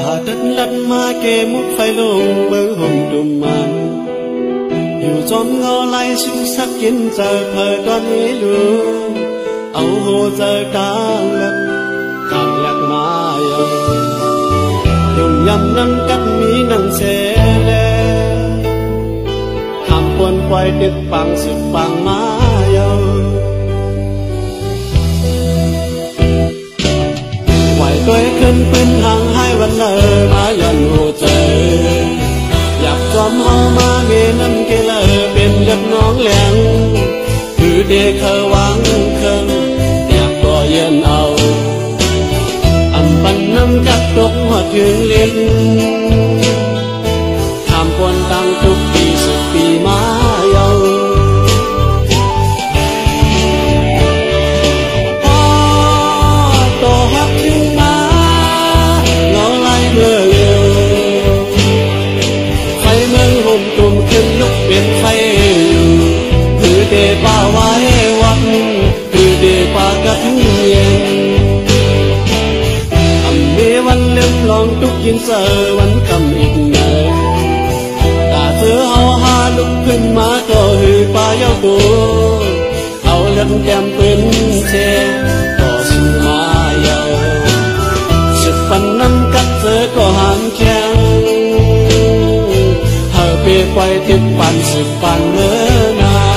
đất lắt ma kê mút phai lông bơ hồng trùm man hiểu tròn ngó lai su sắc kiến giờ thời con ý luôn ấu hồ giờ càng lắc ma yêu dùng nhầm năm cắt mí nâng xe lê tham quân quay tiếp bằng sự bằng ma yêu ngoài tôi khấn khuyên hàng haiวันlời má dần hồ trời dạp xóm hoa ma nghe năm kia lời bên đất nón lẹn cứ để khờ vắng khân đẹp có yên âu âm bắn năm cắt tốc hoa thương liên tham quân tăng tục kỳ sự kỳ má yêuเป็นไฟคือเดป่าไว้วัดคือเดป่ากระทุ่งเย็นอำเมวันเล็บลองทุกยินเสอวันคำอีกเนยแต่เธอเฮาหาลุกขึ้นมาก็หือป่าเย้าตัวเอาเล็บแก้มเป็นเชก็สุมาเย้าสุดปันน้ำกัดเธอก็หางแข็งquay tiếp bàn sự bàn mơ na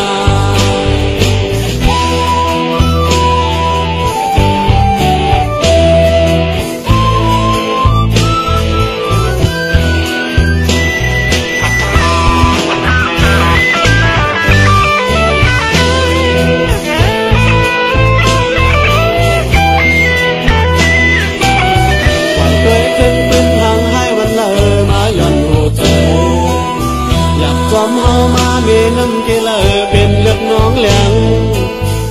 xóm hoa ma nghe năm kia lời bên đất nón lẹn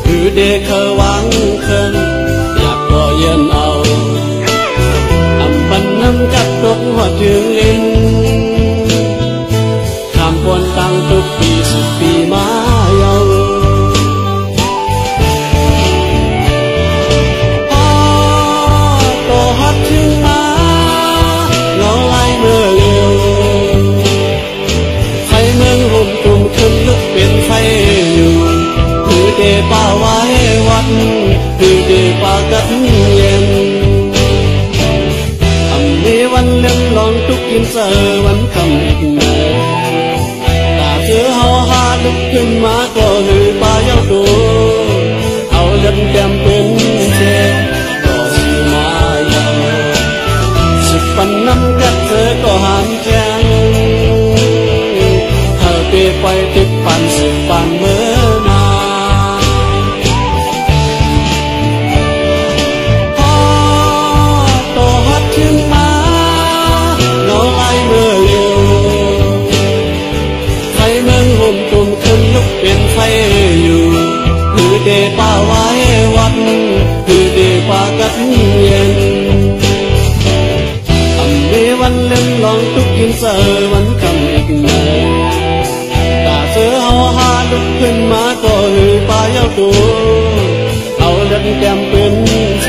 cứ để khờ vắng khân nhạc có yên âu âm bắn năm cắt tốc hoa thương lên tham quân tăng tục kỳ sự kỳ má yêu tổ hát thương má ngó lai mưa liều hôm trùng khấn lúcเป็นไฟอยู่คือเดป่าไว้วัดคือเดป่ากระทุ่งเย็นอำเมวันเล่มลองทุกยินเสอวันคำอีกเนยแต่เธอเฮาหาลุกขึ้นมาก็หือป่าเย้าตัวเอาเล็บแก้มเป็นเชก็สิมาเย้าสุดปันน้ำกัดเธอก็หามแข็งquay tiếp bàn sự bàn mơ na tổ hát thương má nó lai mưa liều thay mừng hôm tùm khấn lúc bên phayอยู่คือเดป่าไว้วัดคือเดป่ากระทุ่งเย็นอำเมวันเล่มลองทุกยินเสอวันคำอีกเนยเธอเฮาหาลุกขึ้นมาก็หือป่าเย้าตัวเอาเล็บแก้มเป็นเช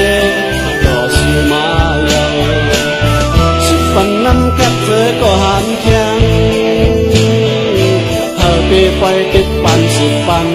ก็สิมาเย้าสุดปันน้ำกัดเธอก็หามแข็งเธอไปติดปันสุดปัน